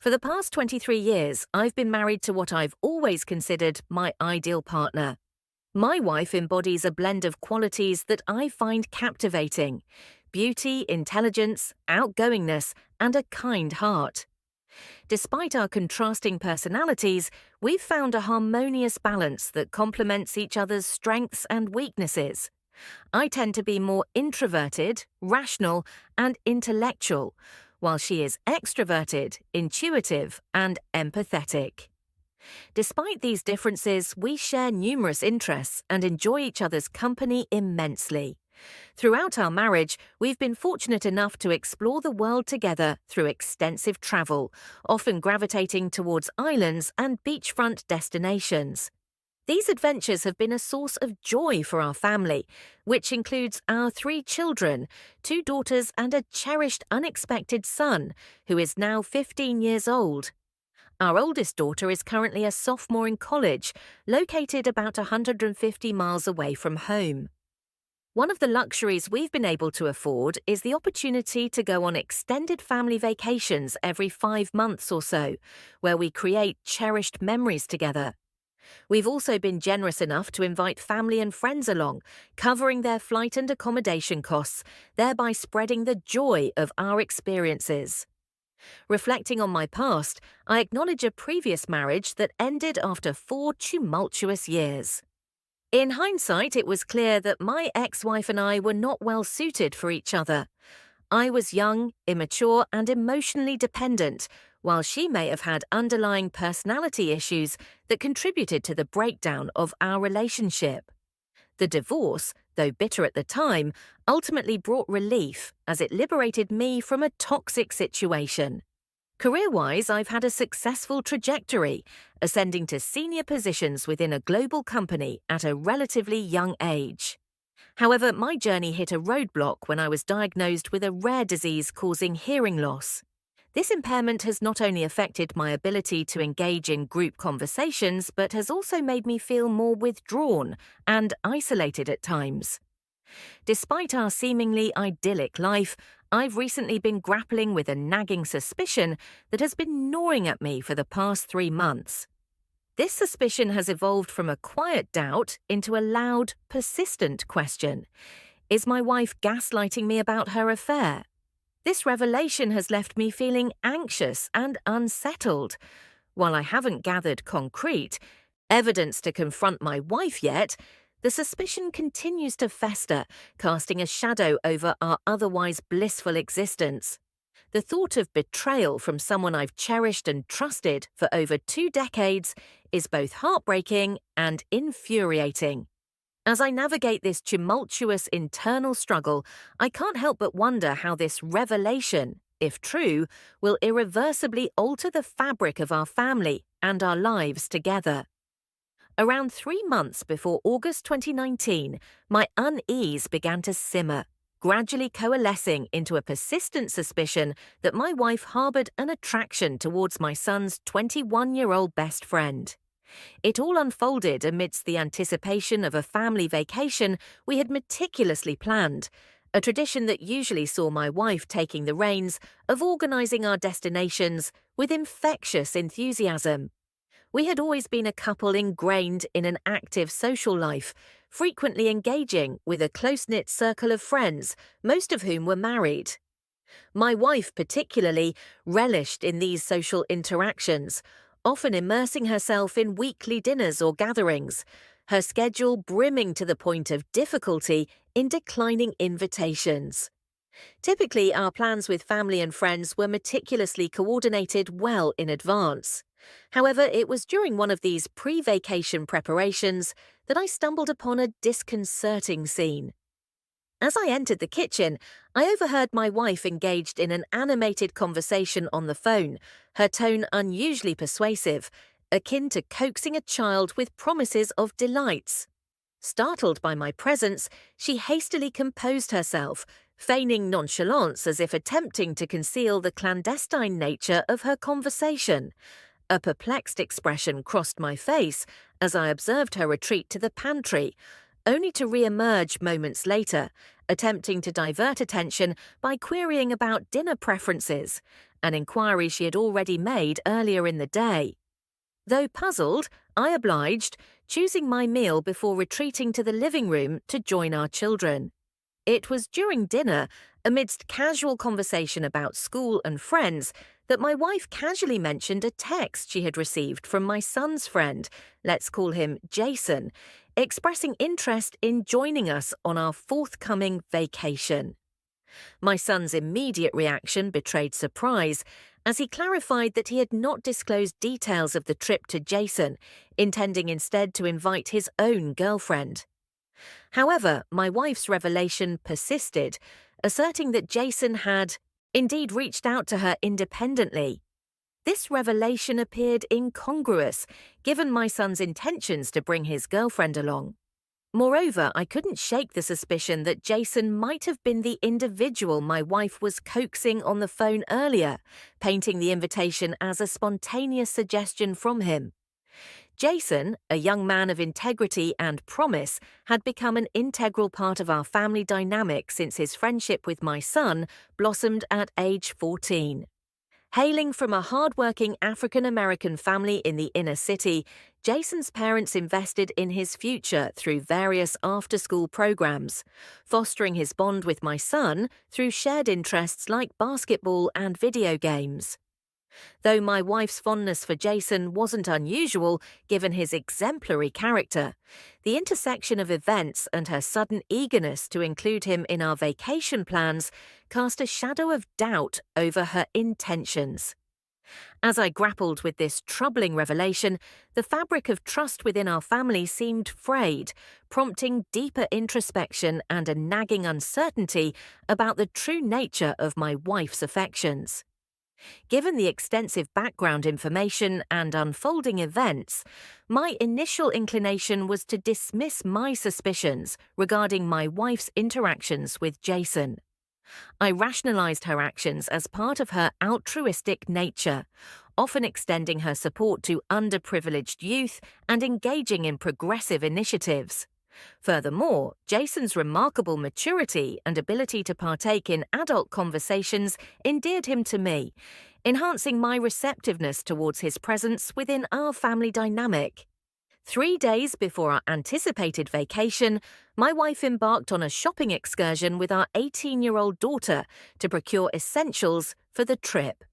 For the past 23 years, I've been married to what I've always considered my ideal partner. My wife embodies a blend of qualities that I find captivating: beauty, intelligence, outgoingness, and a kind heart. Despite our contrasting personalities, we've found a harmonious balance that complements each other's strengths and weaknesses. I tend to be more introverted, rational, and intellectual, while she is extroverted, intuitive, and empathetic. Despite these differences, we share numerous interests and enjoy each other's company immensely. Throughout our marriage, we've been fortunate enough to explore the world together through extensive travel, often gravitating towards islands and beachfront destinations. These adventures have been a source of joy for our family, which includes our 3 children, 2 daughters and a cherished unexpected son, who is now 15 years old. Our oldest daughter is currently a sophomore in college, located about 150 miles away from home. One of the luxuries we've been able to afford is the opportunity to go on extended family vacations every 5 months or so, where we create cherished memories together. We've also been generous enough to invite family and friends along, covering their flight and accommodation costs, thereby spreading the joy of our experiences. Reflecting on my past, I acknowledge a previous marriage that ended after 4 tumultuous years. In hindsight, it was clear that my ex-wife and I were not well suited for each other. I was young, immature, and emotionally dependent, while she may have had underlying personality issues that contributed to the breakdown of our relationship. The divorce, though bitter at the time, ultimately brought relief as it liberated me from a toxic situation. Career-wise, I've had a successful trajectory, ascending to senior positions within a global company at a relatively young age. However, my journey hit a roadblock when I was diagnosed with a rare disease causing hearing loss. This impairment has not only affected my ability to engage in group conversations, but has also made me feel more withdrawn and isolated at times. Despite our seemingly idyllic life, I've recently been grappling with a nagging suspicion that has been gnawing at me for the past 3 months. This suspicion has evolved from a quiet doubt into a loud, persistent question. Is my wife gaslighting me about her affair? This revelation has left me feeling anxious and unsettled. While I haven't gathered concrete evidence to confront my wife yet, the suspicion continues to fester, casting a shadow over our otherwise blissful existence. The thought of betrayal from someone I've cherished and trusted for over 2 decades is both heartbreaking and infuriating. As I navigate this tumultuous internal struggle, I can't help but wonder how this revelation, if true, will irreversibly alter the fabric of our family and our lives together. Around 3 months before August 2019, my unease began to simmer, gradually coalescing into a persistent suspicion that my wife harbored an attraction towards my son's 21-year-old best friend. It all unfolded amidst the anticipation of a family vacation we had meticulously planned, a tradition that usually saw my wife taking the reins of organizing our destinations with infectious enthusiasm. We had always been a couple ingrained in an active social life, frequently engaging with a close-knit circle of friends, most of whom were married. My wife particularly relished in these social interactions, often immersing herself in weekly dinners or gatherings, her schedule brimming to the point of difficulty in declining invitations. Typically, our plans with family and friends were meticulously coordinated well in advance. However, it was during one of these pre-vacation preparations that I stumbled upon a disconcerting scene. As I entered the kitchen, I overheard my wife engaged in an animated conversation on the phone, her tone unusually persuasive, akin to coaxing a child with promises of delights. Startled by my presence, she hastily composed herself, feigning nonchalance as if attempting to conceal the clandestine nature of her conversation. A perplexed expression crossed my face as I observed her retreat to the pantry, only to re-emerge moments later, attempting to divert attention by querying about dinner preferences, an inquiry she had already made earlier in the day. Though puzzled, I obliged, choosing my meal before retreating to the living room to join our children. It was during dinner, amidst casual conversation about school and friends, that my wife casually mentioned a text she had received from my son's friend, let's call him Jason, expressing interest in joining us on our forthcoming vacation. My son's immediate reaction betrayed surprise, as he clarified that he had not disclosed details of the trip to Jason, intending instead to invite his own girlfriend. However, my wife's revelation persisted, asserting that Jason had indeed reached out to her independently. This revelation appeared incongruous, given my son's intentions to bring his girlfriend along. Moreover, I couldn't shake the suspicion that Jason might have been the individual my wife was coaxing on the phone earlier, painting the invitation as a spontaneous suggestion from him. Jason, a young man of integrity and promise, had become an integral part of our family dynamic since his friendship with my son blossomed at age 14. Hailing from a hard-working African-American family in the inner city, Jason's parents invested in his future through various after-school programs, fostering his bond with my son through shared interests like basketball and video games. Though my wife's fondness for Jason wasn't unusual given his exemplary character, the intersection of events and her sudden eagerness to include him in our vacation plans cast a shadow of doubt over her intentions. As I grappled with this troubling revelation, the fabric of trust within our family seemed frayed, prompting deeper introspection and a nagging uncertainty about the true nature of my wife's affections. Given the extensive background information and unfolding events, my initial inclination was to dismiss my suspicions regarding my wife's interactions with Jason. I rationalized her actions as part of her altruistic nature, often extending her support to underprivileged youth and engaging in progressive initiatives. Furthermore, Jason's remarkable maturity and ability to partake in adult conversations endeared him to me, enhancing my receptiveness towards his presence within our family dynamic. 3 days before our anticipated vacation, my wife embarked on a shopping excursion with our 18-year-old daughter to procure essentials for the trip.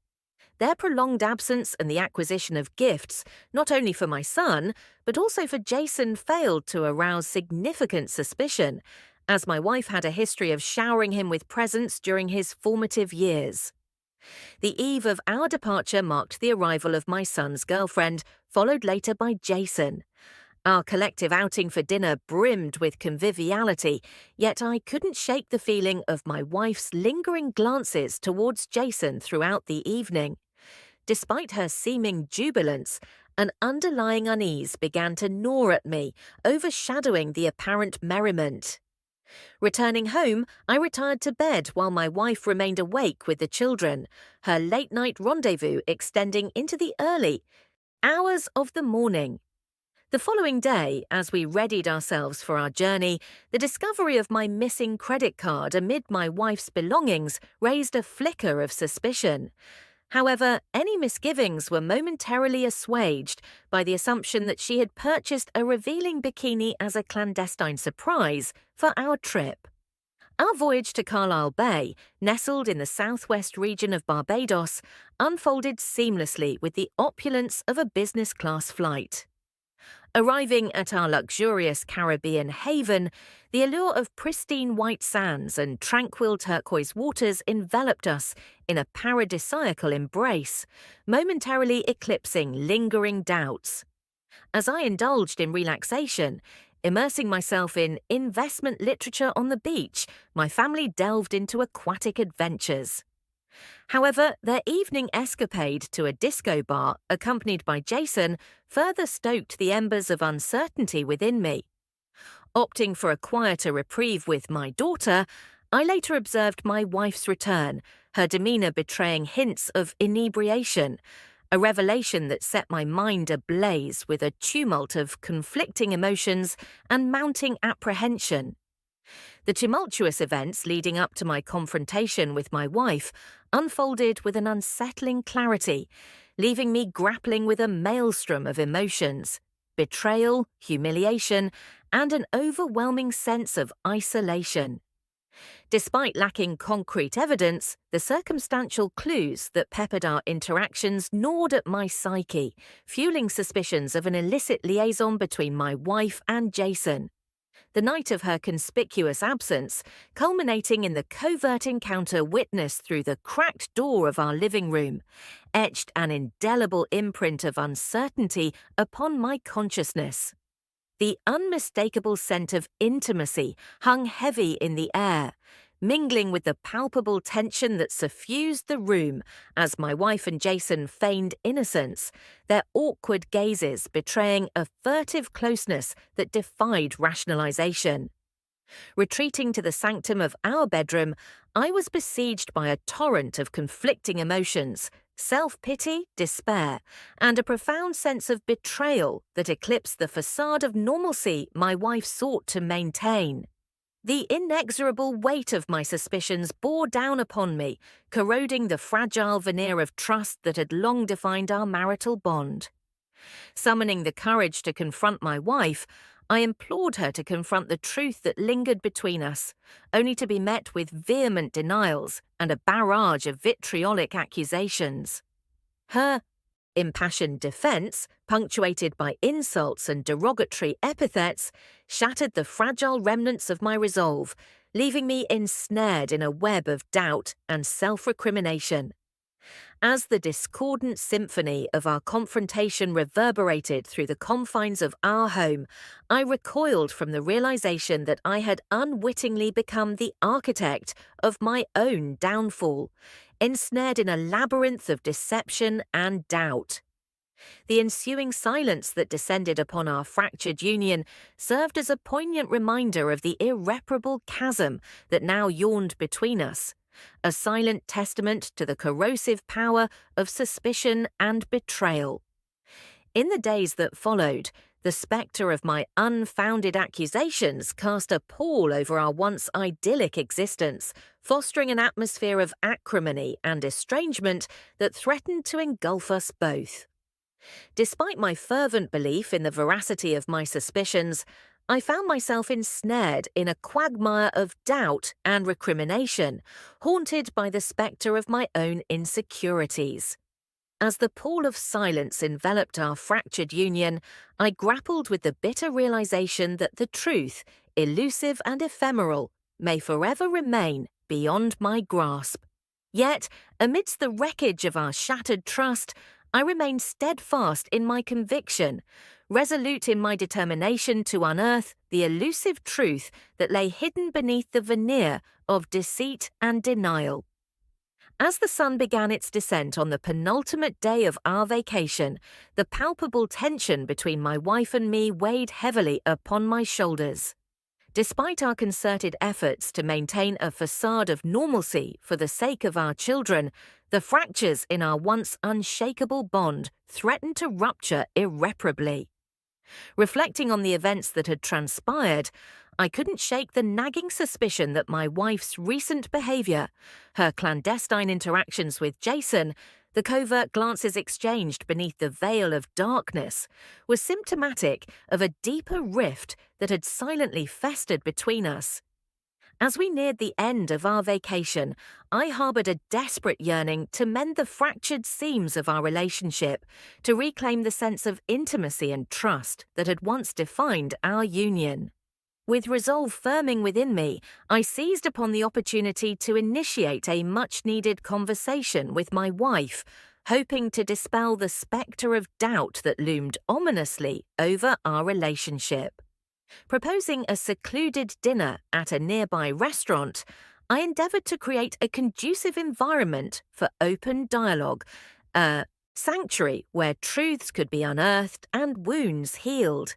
Their prolonged absence and the acquisition of gifts, not only for my son, but also for Jason, failed to arouse significant suspicion, as my wife had a history of showering him with presents during his formative years. The eve of our departure marked the arrival of my son's girlfriend, followed later by Jason. Our collective outing for dinner brimmed with conviviality, yet I couldn't shake the feeling of my wife's lingering glances towards Jason throughout the evening. Despite her seeming jubilance, an underlying unease began to gnaw at me, overshadowing the apparent merriment. Returning home, I retired to bed while my wife remained awake with the children, her late-night rendezvous extending into the early hours of the morning. The following day, as we readied ourselves for our journey, the discovery of my missing credit card amid my wife's belongings raised a flicker of suspicion. However, any misgivings were momentarily assuaged by the assumption that she had purchased a revealing bikini as a clandestine surprise for our trip. Our voyage to Carlisle Bay, nestled in the southwest region of Barbados, unfolded seamlessly with the opulence of a business-class flight. Arriving at our luxurious Caribbean haven, the allure of pristine white sands and tranquil turquoise waters enveloped us in a paradisiacal embrace, momentarily eclipsing lingering doubts. As I indulged in relaxation, immersing myself in investment literature on the beach, my family delved into aquatic adventures. However, their evening escapade to a disco bar, accompanied by Jason, further stoked the embers of uncertainty within me. Opting for a quieter reprieve with my daughter, I later observed my wife's return, her demeanor betraying hints of inebriation, a revelation that set my mind ablaze with a tumult of conflicting emotions and mounting apprehension. The tumultuous events leading up to my confrontation with my wife unfolded with an unsettling clarity, leaving me grappling with a maelstrom of emotions: betrayal, humiliation, and an overwhelming sense of isolation. Despite lacking concrete evidence, the circumstantial clues that peppered our interactions gnawed at my psyche, fueling suspicions of an illicit liaison between my wife and Jason. The night of her conspicuous absence, culminating in the covert encounter witnessed through the cracked door of our living room, etched an indelible imprint of uncertainty upon my consciousness. The unmistakable scent of intimacy hung heavy in the air, mingling with the palpable tension that suffused the room as my wife and Jason feigned innocence, their awkward gazes betraying a furtive closeness that defied rationalization. Retreating to the sanctum of our bedroom, I was besieged by a torrent of conflicting emotions: self-pity, despair, and a profound sense of betrayal that eclipsed the facade of normalcy my wife sought to maintain. The inexorable weight of my suspicions bore down upon me, corroding the fragile veneer of trust that had long defined our marital bond. Summoning the courage to confront my wife, I implored her to confront the truth that lingered between us, only to be met with vehement denials and a barrage of vitriolic accusations. Her impassioned defense, punctuated by insults and derogatory epithets, shattered the fragile remnants of my resolve, leaving me ensnared in a web of doubt and self-recrimination. As the discordant symphony of our confrontation reverberated through the confines of our home, I recoiled from the realization that I had unwittingly become the architect of my own downfall, ensnared in a labyrinth of deception and doubt. The ensuing silence that descended upon our fractured union served as a poignant reminder of the irreparable chasm that now yawned between us, a silent testament to the corrosive power of suspicion and betrayal. In the days that followed, the spectre of my unfounded accusations cast a pall over our once idyllic existence, fostering an atmosphere of acrimony and estrangement that threatened to engulf us both. Despite my fervent belief in the veracity of my suspicions, I found myself ensnared in a quagmire of doubt and recrimination, haunted by the spectre of my own insecurities. As the pall of silence enveloped our fractured union, I grappled with the bitter realization that the truth, elusive and ephemeral, may forever remain beyond my grasp. Yet, amidst the wreckage of our shattered trust, I remained steadfast in my conviction, resolute in my determination to unearth the elusive truth that lay hidden beneath the veneer of deceit and denial. As the sun began its descent on the penultimate day of our vacation, the palpable tension between my wife and me weighed heavily upon my shoulders. Despite our concerted efforts to maintain a facade of normalcy for the sake of our children, the fractures in our once unshakable bond threatened to rupture irreparably. Reflecting on the events that had transpired, I couldn't shake the nagging suspicion that my wife's recent behavior, her clandestine interactions with Jason, the covert glances exchanged beneath the veil of darkness, was symptomatic of a deeper rift that had silently festered between us. As we neared the end of our vacation, I harbored a desperate yearning to mend the fractured seams of our relationship, to reclaim the sense of intimacy and trust that had once defined our union. With resolve firming within me, I seized upon the opportunity to initiate a much-needed conversation with my wife, hoping to dispel the spectre of doubt that loomed ominously over our relationship. Proposing a secluded dinner at a nearby restaurant, I endeavored to create a conducive environment for open dialogue, a sanctuary where truths could be unearthed and wounds healed.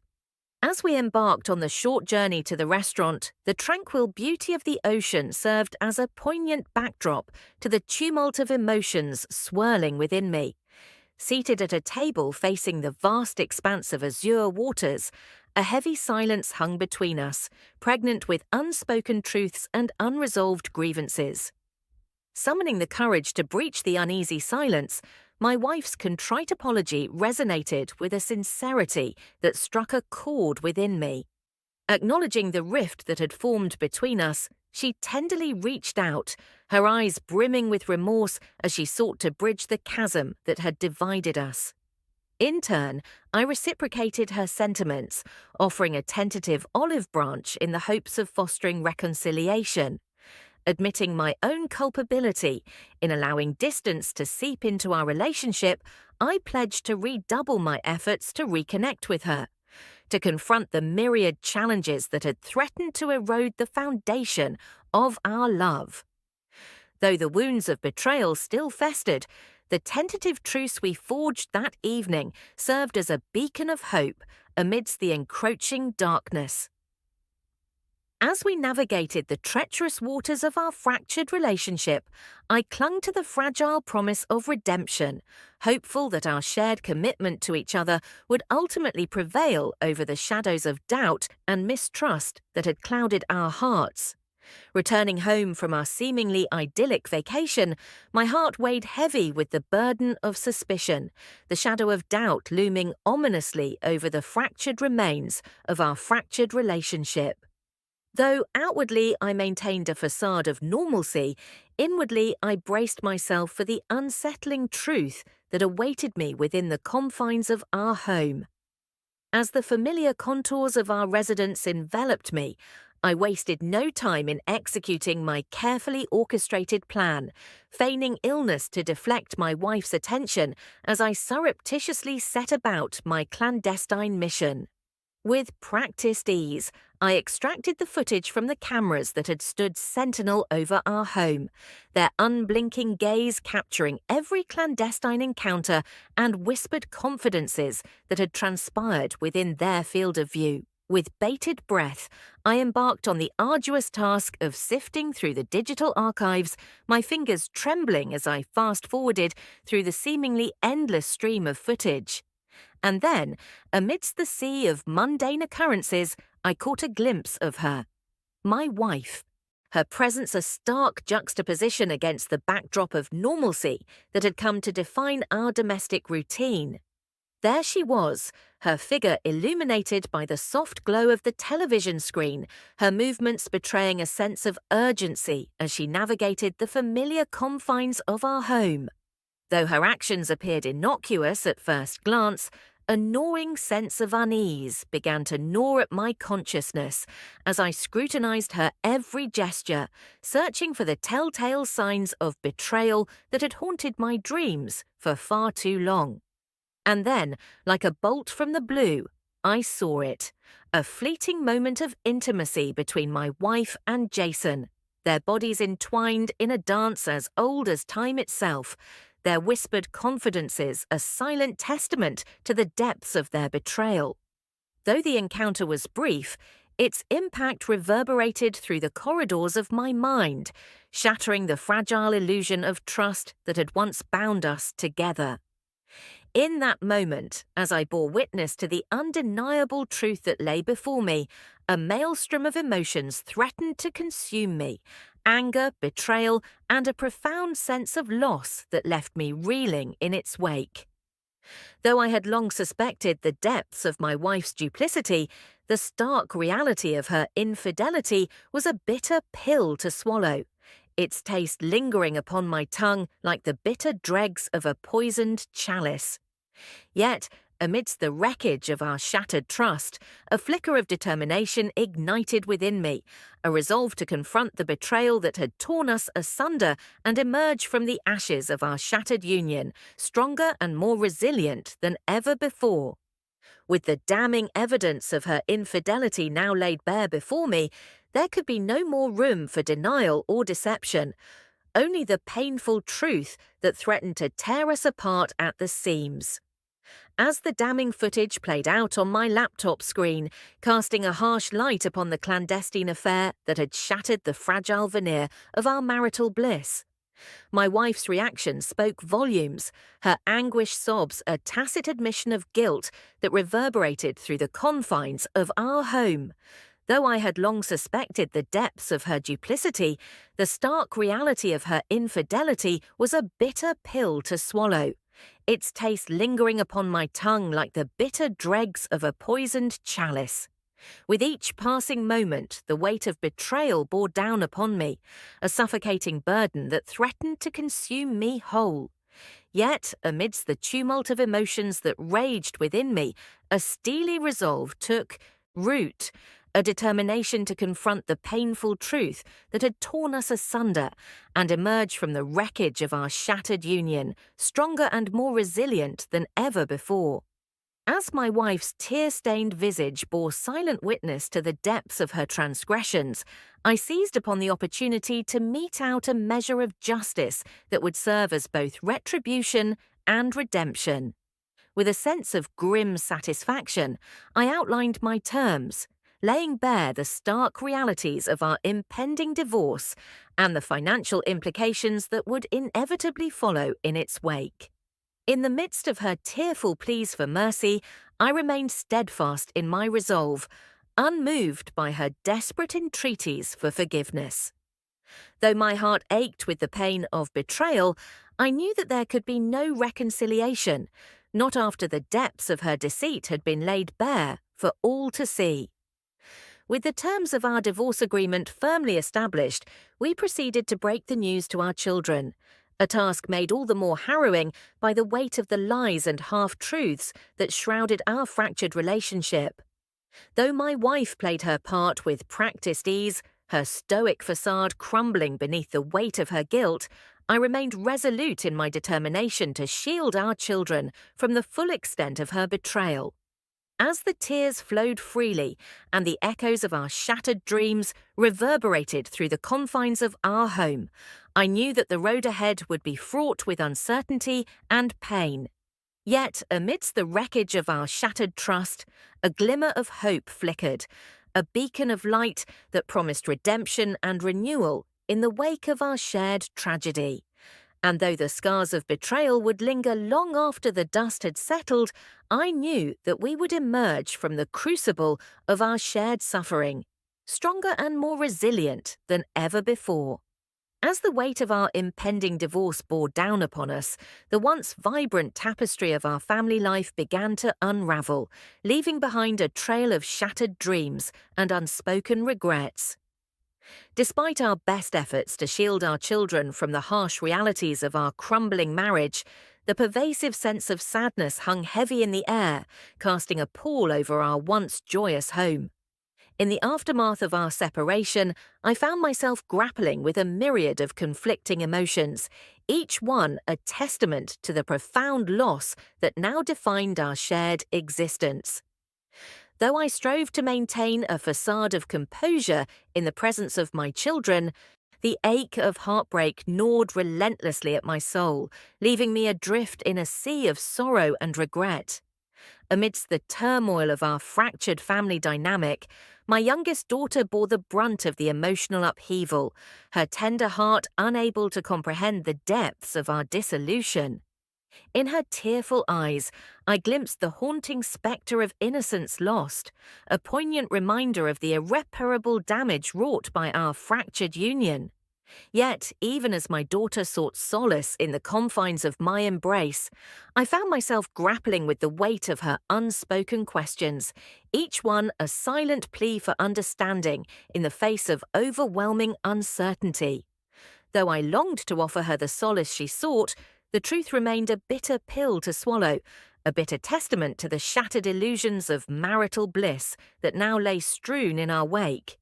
As we embarked on the short journey to the restaurant, the tranquil beauty of the ocean served as a poignant backdrop to the tumult of emotions swirling within me. Seated at a table facing the vast expanse of azure waters, A heavy silence hung between us, pregnant with unspoken truths and unresolved grievances. Summoning the courage to breach the uneasy silence, my wife's contrite apology resonated with a sincerity that struck a chord within me. Acknowledging the rift that had formed between us, she tenderly reached out, her eyes brimming with remorse as she sought to bridge the chasm that had divided us. In turn, I reciprocated her sentiments, offering a tentative olive branch in the hopes of fostering reconciliation. Admitting my own culpability in allowing distance to seep into our relationship, I pledged to redouble my efforts to reconnect with her, to confront the myriad challenges that had threatened to erode the foundation of our love. Though the wounds of betrayal still festered, the tentative truce we forged that evening served as a beacon of hope amidst the encroaching darkness. As we navigated the treacherous waters of our fractured relationship, I clung to the fragile promise of redemption, hopeful that our shared commitment to each other would ultimately prevail over the shadows of doubt and mistrust that had clouded our hearts. Returning home from our seemingly idyllic vacation, my heart weighed heavy with the burden of suspicion, the shadow of doubt looming ominously over the fractured remains of our fractured relationship. Though outwardly I maintained a facade of normalcy, inwardly I braced myself for the unsettling truth that awaited me within the confines of our home. As the familiar contours of our residence enveloped me, I wasted no time in executing my carefully orchestrated plan, feigning illness to deflect my wife's attention as I surreptitiously set about my clandestine mission. With practiced ease, I extracted the footage from the cameras that had stood sentinel over our home, their unblinking gaze capturing every clandestine encounter and whispered confidences that had transpired within their field of view. With bated breath, I embarked on the arduous task of sifting through the digital archives, my fingers trembling as I fast-forwarded through the seemingly endless stream of footage. And then, amidst the sea of mundane occurrences, I caught a glimpse of her. My wife. Her presence a stark juxtaposition against the backdrop of normalcy that had come to define our domestic routine. There she was, her figure illuminated by the soft glow of the television screen, her movements betraying a sense of urgency as she navigated the familiar confines of our home. Though her actions appeared innocuous at first glance, a gnawing sense of unease began to gnaw at my consciousness as I scrutinized her every gesture, searching for the telltale signs of betrayal that had haunted my dreams for far too long. And then, like a bolt from the blue, I saw it, a fleeting moment of intimacy between my wife and Jason, their bodies entwined in a dance as old as time itself, their whispered confidences a silent testament to the depths of their betrayal. Though the encounter was brief, its impact reverberated through the corridors of my mind, shattering the fragile illusion of trust that had once bound us together. In that moment, as I bore witness to the undeniable truth that lay before me, a maelstrom of emotions threatened to consume me. Anger, betrayal, and a profound sense of loss that left me reeling in its wake. Though I had long suspected the depths of my wife's duplicity, the stark reality of her infidelity was a bitter pill to swallow, its taste lingering upon my tongue like the bitter dregs of a poisoned chalice. Yet, amidst the wreckage of our shattered trust, a flicker of determination ignited within me, a resolve to confront the betrayal that had torn us asunder and emerge from the ashes of our shattered union, stronger and more resilient than ever before. With the damning evidence of her infidelity now laid bare before me, there could be no more room for denial or deception, only the painful truth that threatened to tear us apart at the seams. As the damning footage played out on my laptop screen, casting a harsh light upon the clandestine affair that had shattered the fragile veneer of our marital bliss, My wife's reaction spoke volumes, her anguished sobs a tacit admission of guilt that reverberated through the confines of our home. Though I had long suspected the depths of her duplicity, the stark reality of her infidelity was a bitter pill to swallow, its taste lingering upon my tongue like the bitter dregs of a poisoned chalice. With each passing moment, the weight of betrayal bore down upon me, a suffocating burden that threatened to consume me whole. Yet, amidst the tumult of emotions that raged within me, a steely resolve took root, a determination to confront the painful truth that had torn us asunder and emerge from the wreckage of our shattered union, stronger and more resilient than ever before. As my wife's tear-stained visage bore silent witness to the depths of her transgressions, I seized upon the opportunity to mete out a measure of justice that would serve as both retribution and redemption. With a sense of grim satisfaction, I outlined my terms, laying bare the stark realities of our impending divorce and the financial implications that would inevitably follow in its wake. In the midst of her tearful pleas for mercy, I remained steadfast in my resolve, unmoved by her desperate entreaties for forgiveness. Though my heart ached with the pain of betrayal, I knew that there could be no reconciliation, not after the depths of her deceit had been laid bare for all to see. With the terms of our divorce agreement firmly established, we proceeded to break the news to our children, a task made all the more harrowing by the weight of the lies and half-truths that shrouded our fractured relationship. Though my wife played her part with practiced ease, her stoic facade crumbling beneath the weight of her guilt, I remained resolute in my determination to shield our children from the full extent of her betrayal. As the tears flowed freely and the echoes of our shattered dreams reverberated through the confines of our home, I knew that the road ahead would be fraught with uncertainty and pain. Yet, amidst the wreckage of our shattered trust, a glimmer of hope flickered, a beacon of light that promised redemption and renewal in the wake of our shared tragedy. And though the scars of betrayal would linger long after the dust had settled, I knew that we would emerge from the crucible of our shared suffering, stronger and more resilient than ever before. As the weight of our impending divorce bore down upon us, the once vibrant tapestry of our family life began to unravel, leaving behind a trail of shattered dreams and unspoken regrets. Despite our best efforts to shield our children from the harsh realities of our crumbling marriage, the pervasive sense of sadness hung heavy in the air, casting a pall over our once joyous home. In the aftermath of our separation, I found myself grappling with a myriad of conflicting emotions, each one a testament to the profound loss that now defined our shared existence. Though I strove to maintain a facade of composure in the presence of my children, the ache of heartbreak gnawed relentlessly at my soul, leaving me adrift in a sea of sorrow and regret. Amidst the turmoil of our fractured family dynamic, my youngest daughter bore the brunt of the emotional upheaval, her tender heart unable to comprehend the depths of our dissolution. In her tearful eyes, I glimpsed the haunting spectre of innocence lost, a poignant reminder of the irreparable damage wrought by our fractured union. Yet, even as my daughter sought solace in the confines of my embrace, I found myself grappling with the weight of her unspoken questions, each one a silent plea for understanding in the face of overwhelming uncertainty. Though I longed to offer her the solace she sought, the truth remained a bitter pill to swallow, a bitter testament to the shattered illusions of marital bliss that now lay strewn in our wake.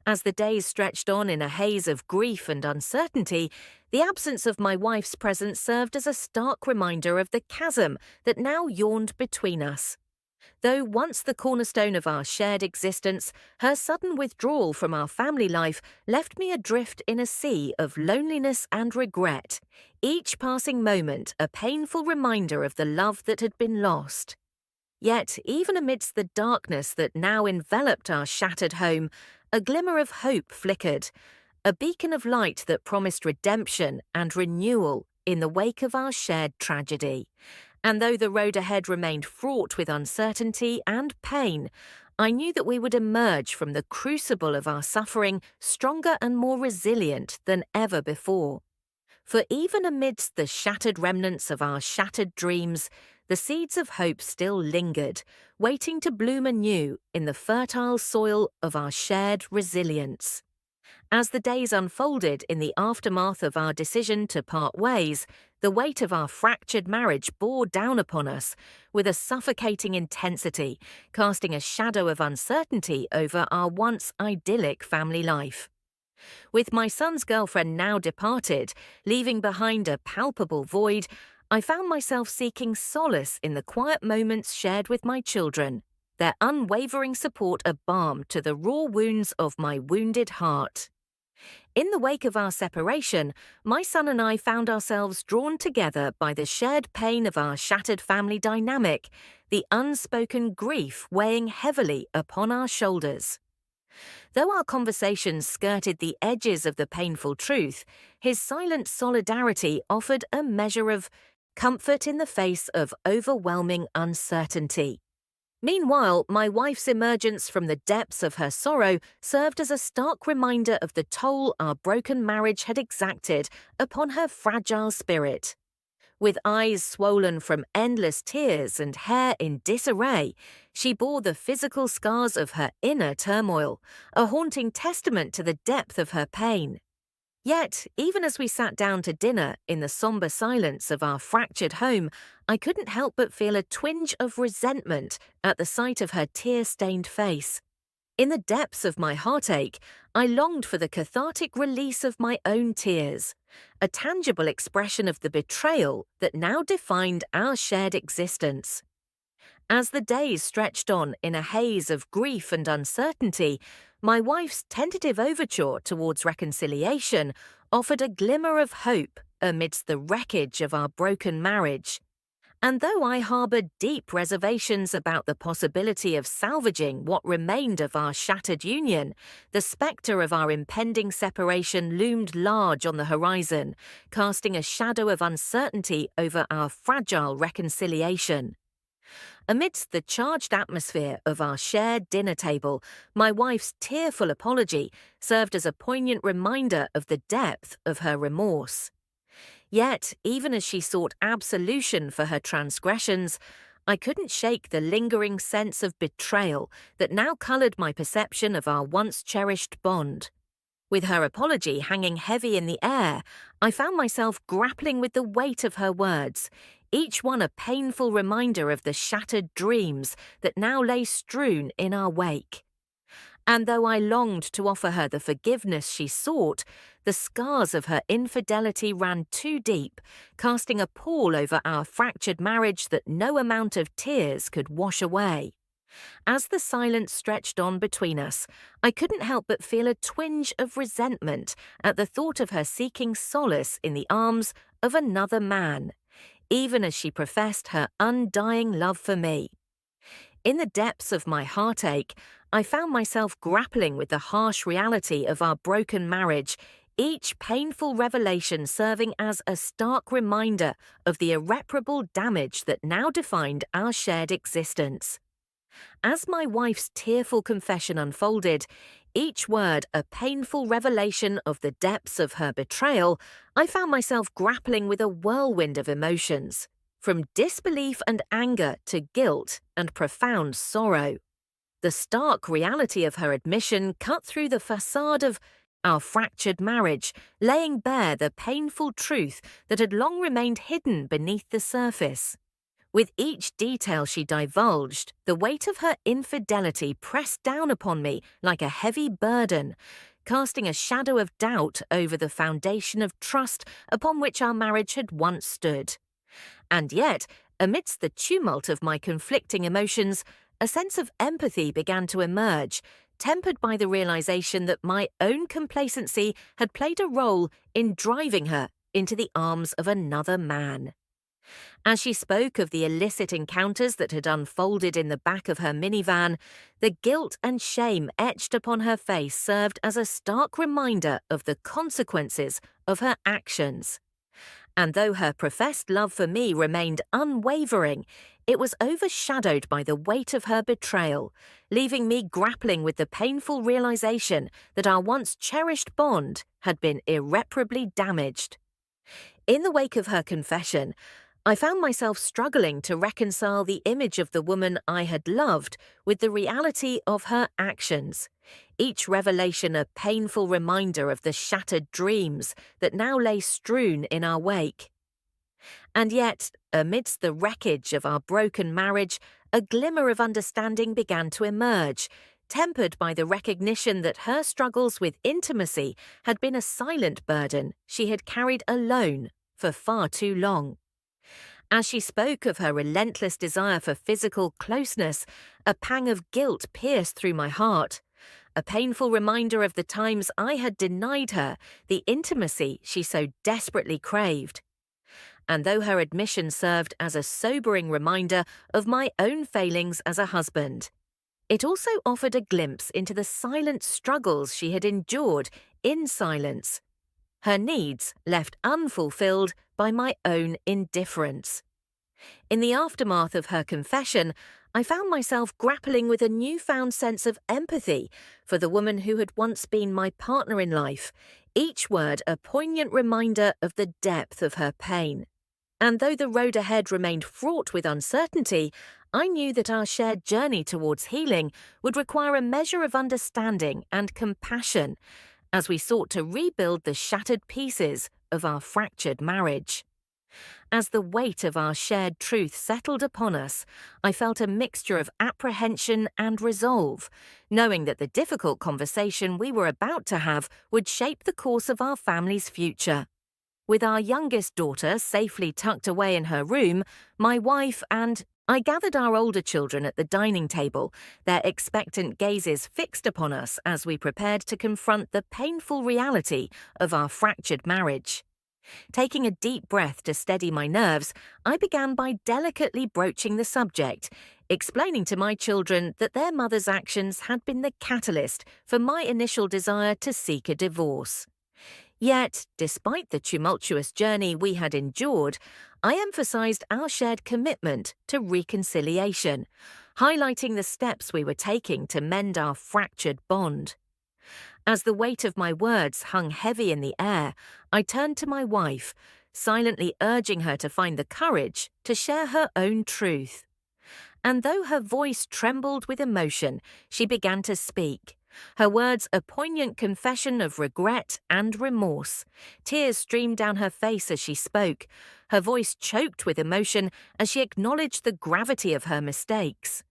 As the days stretched on in a haze of grief and uncertainty, the absence of my wife's presence served as a stark reminder of the chasm that now yawned between us. Though once the cornerstone of our shared existence, her sudden withdrawal from our family life left me adrift in a sea of loneliness and regret, each passing moment a painful reminder of the love that had been lost. Yet, even amidst the darkness that now enveloped our shattered home, a glimmer of hope flickered, a beacon of light that promised redemption and renewal in the wake of our shared tragedy. And though the road ahead remained fraught with uncertainty and pain, I knew that we would emerge from the crucible of our suffering stronger and more resilient than ever before. For even amidst the shattered remnants of our shattered dreams, the seeds of hope still lingered, waiting to bloom anew in the fertile soil of our shared resilience. As the days unfolded in the aftermath of our decision to part ways, the weight of our fractured marriage bore down upon us with a suffocating intensity, casting a shadow of uncertainty over our once idyllic family life. With my son's girlfriend now departed, leaving behind a palpable void, I found myself seeking solace in the quiet moments shared with my children, their unwavering support a balm to the raw wounds of my wounded heart. In the wake of our separation, my son and I found ourselves drawn together by the shared pain of our shattered family dynamic, the unspoken grief weighing heavily upon our shoulders. Though our conversations skirted the edges of the painful truth, his silent solidarity offered a measure of comfort in the face of overwhelming uncertainty. Meanwhile, my wife's emergence from the depths of her sorrow served as a stark reminder of the toll our broken marriage had exacted upon her fragile spirit. With eyes swollen from endless tears and hair in disarray, she bore the physical scars of her inner turmoil, a haunting testament to the depth of her pain. Yet, even as we sat down to dinner in the somber silence of our fractured home, I couldn't help but feel a twinge of resentment at the sight of her tear-stained face. In the depths of my heartache, I longed for the cathartic release of my own tears, a tangible expression of the betrayal that now defined our shared existence. As the days stretched on in a haze of grief and uncertainty, my wife's tentative overture towards reconciliation offered a glimmer of hope amidst the wreckage of our broken marriage. And though I harbored deep reservations about the possibility of salvaging what remained of our shattered union, the spectre of our impending separation loomed large on the horizon, casting a shadow of uncertainty over our fragile reconciliation. Amidst the charged atmosphere of our shared dinner table, my wife's tearful apology served as a poignant reminder of the depth of her remorse. Yet, even as she sought absolution for her transgressions, I couldn't shake the lingering sense of betrayal that now colored my perception of our once cherished bond. With her apology hanging heavy in the air, I found myself grappling with the weight of her words, each one a painful reminder of the shattered dreams that now lay strewn in our wake. And though I longed to offer her the forgiveness she sought, the scars of her infidelity ran too deep, casting a pall over our fractured marriage that no amount of tears could wash away. As the silence stretched on between us, I couldn't help but feel a twinge of resentment at the thought of her seeking solace in the arms of another man, even as she professed her undying love for me. In the depths of my heartache, I found myself grappling with the harsh reality of our broken marriage, each painful revelation serving as a stark reminder of the irreparable damage that now defined our shared existence. As my wife's tearful confession unfolded, each word a painful revelation of the depths of her betrayal, I found myself grappling with a whirlwind of emotions, from disbelief and anger to guilt and profound sorrow. The stark reality of her admission cut through the facade of our fractured marriage, laying bare the painful truth that had long remained hidden beneath the surface. With each detail she divulged, the weight of her infidelity pressed down upon me like a heavy burden, casting a shadow of doubt over the foundation of trust upon which our marriage had once stood. And yet, amidst the tumult of my conflicting emotions, a sense of empathy began to emerge, tempered by the realization that my own complacency had played a role in driving her into the arms of another man. As she spoke of the illicit encounters that had unfolded in the back of her minivan, the guilt and shame etched upon her face served as a stark reminder of the consequences of her actions. And though her professed love for me remained unwavering, it was overshadowed by the weight of her betrayal, leaving me grappling with the painful realization that our once cherished bond had been irreparably damaged. In the wake of her confession, I found myself struggling to reconcile the image of the woman I had loved with the reality of her actions, each revelation a painful reminder of the shattered dreams that now lay strewn in our wake. And yet, amidst the wreckage of our broken marriage, a glimmer of understanding began to emerge, tempered by the recognition that her struggles with intimacy had been a silent burden she had carried alone for far too long. As she spoke of her relentless desire for physical closeness, a pang of guilt pierced through my heart, a painful reminder of the times I had denied her the intimacy she so desperately craved. And though her admission served as a sobering reminder of my own failings as a husband, it also offered a glimpse into the silent struggles she had endured in silence, her needs left unfulfilled by my own indifference. In the aftermath of her confession, I found myself grappling with a newfound sense of empathy for the woman who had once been my partner in life, each word a poignant reminder of the depth of her pain. And though the road ahead remained fraught with uncertainty, I knew that our shared journey towards healing would require a measure of understanding and compassion as we sought to rebuild the shattered pieces of our fractured marriage. As the weight of our shared truth settled upon us, I felt a mixture of apprehension and resolve, knowing that the difficult conversation we were about to have would shape the course of our family's future. With our youngest daughter safely tucked away in her room, my wife and I gathered our older children at the dining table, their expectant gazes fixed upon us as we prepared to confront the painful reality of our fractured marriage. Taking a deep breath to steady my nerves, I began by delicately broaching the subject, explaining to my children that their mother's actions had been the catalyst for my initial desire to seek a divorce. Yet, despite the tumultuous journey we had endured, I emphasized our shared commitment to reconciliation, highlighting the steps we were taking to mend our fractured bond. As the weight of my words hung heavy in the air, I turned to my wife, silently urging her to find the courage to share her own truth. And though her voice trembled with emotion, she began to speak, her words a poignant confession of regret and remorse. Tears streamed down her face as she spoke, her voice choked with emotion as she acknowledged the gravity of her mistakes.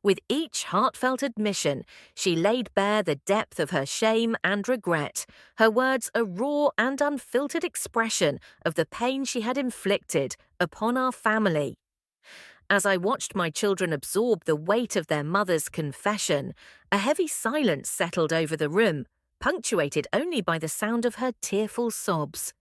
With each heartfelt admission, she laid bare the depth of her shame and regret, her words a raw and unfiltered expression of the pain she had inflicted upon our family. As I watched my children absorb the weight of their mother's confession, a heavy silence settled over the room, punctuated only by the sound of her tearful sobs.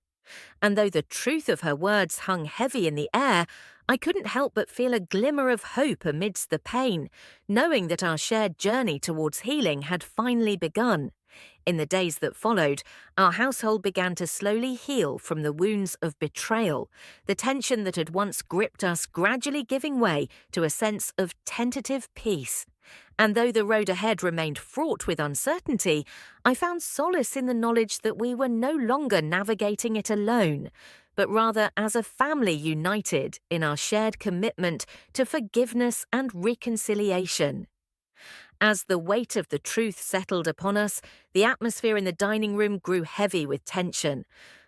And though the truth of her words hung heavy in the air, I couldn't help but feel a glimmer of hope amidst the pain, knowing that our shared journey towards healing had finally begun. In the days that followed, our household began to slowly heal from the wounds of betrayal, the tension that had once gripped us gradually giving way to a sense of tentative peace. And though the road ahead remained fraught with uncertainty, I found solace in the knowledge that we were no longer navigating it alone, but rather as a family united in our shared commitment to forgiveness and reconciliation. As the weight of the truth settled upon us, the atmosphere in the dining room grew heavy with tension.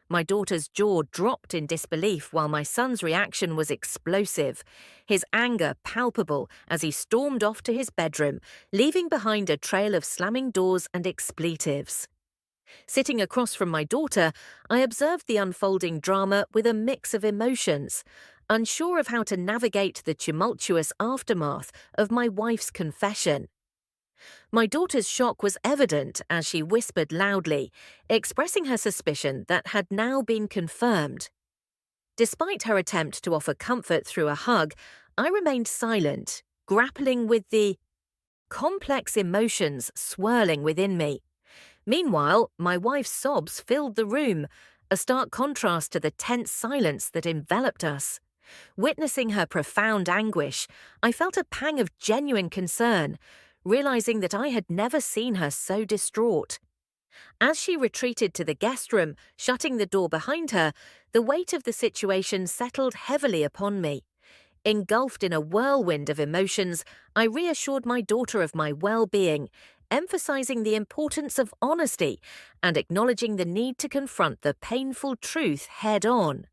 My daughter's jaw dropped in disbelief while my son's reaction was explosive, his anger palpable as he stormed off to his bedroom, leaving behind a trail of slamming doors and expletives. Sitting across from my daughter, I observed the unfolding drama with a mix of emotions, unsure of how to navigate the tumultuous aftermath of my wife's confession. My daughter's shock was evident as she whispered loudly, expressing her suspicion that had now been confirmed. Despite her attempt to offer comfort through a hug, I remained silent, grappling with the complex emotions swirling within me. Meanwhile, my wife's sobs filled the room, a stark contrast to the tense silence that enveloped us. Witnessing her profound anguish, I felt a pang of genuine concern, realizing that I had never seen her so distraught. As she retreated to the guest room, shutting the door behind her, the weight of the situation settled heavily upon me. Engulfed in a whirlwind of emotions, I reassured my daughter of my well-being, emphasizing the importance of honesty and acknowledging the need to confront the painful truth head-on.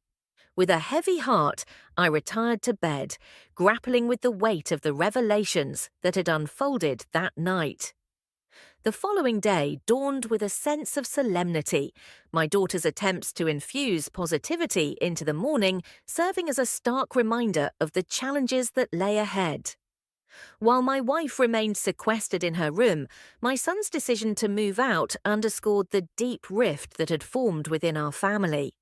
With a heavy heart, I retired to bed, grappling with the weight of the revelations that had unfolded that night. The following day dawned with a sense of solemnity, my daughter's attempts to infuse positivity into the morning serving as a stark reminder of the challenges that lay ahead. While my wife remained sequestered in her room, my son's decision to move out underscored the deep rift that had formed within our family.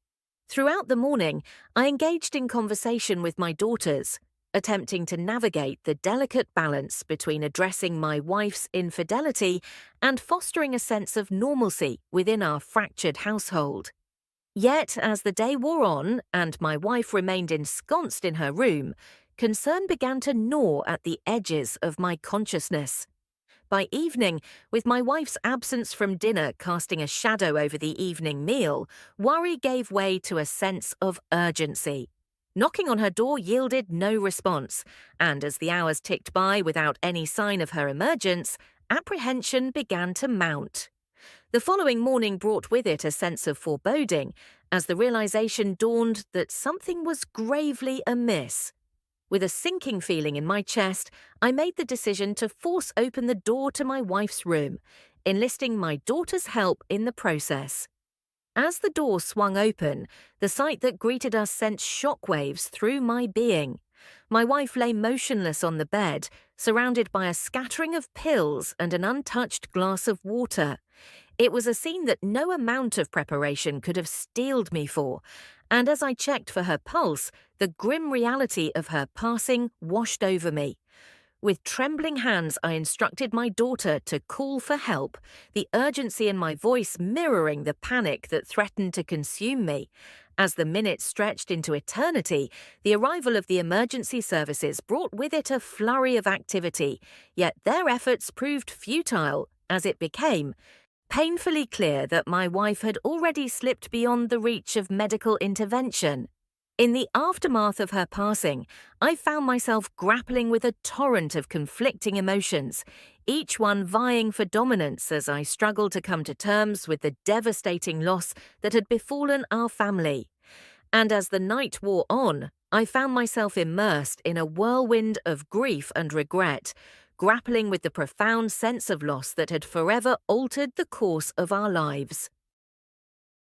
Throughout the morning, I engaged in conversation with my daughters, attempting to navigate the delicate balance between addressing my wife's infidelity and fostering a sense of normalcy within our fractured household. Yet, as the day wore on and my wife remained ensconced in her room, concern began to gnaw at the edges of my consciousness. By evening, with my wife's absence from dinner casting a shadow over the evening meal, worry gave way to a sense of urgency. Knocking on her door yielded no response, and as the hours ticked by without any sign of her emergence, apprehension began to mount. The following morning brought with it a sense of foreboding, as the realization dawned that something was gravely amiss. With a sinking feeling in my chest, I made the decision to force open the door to my wife's room, enlisting my daughter's help in the process. As the door swung open, the sight that greeted us sent shockwaves through my being. My wife lay motionless on the bed, surrounded by a scattering of pills and an untouched glass of water. It was a scene that no amount of preparation could have steeled me for, and as I checked for her pulse, the grim reality of her passing washed over me. With trembling hands, I instructed my daughter to call for help, the urgency in my voice mirroring the panic that threatened to consume me. As the minutes stretched into eternity, the arrival of the emergency services brought with it a flurry of activity, yet their efforts proved futile, as it became painfully clear that my wife had already slipped beyond the reach of medical intervention. In the aftermath of her passing, I found myself grappling with a torrent of conflicting emotions, each one vying for dominance as I struggled to come to terms with the devastating loss that had befallen our family. And as the night wore on, I found myself immersed in a whirlwind of grief and regret, grappling with the profound sense of loss that had forever altered the course of our lives.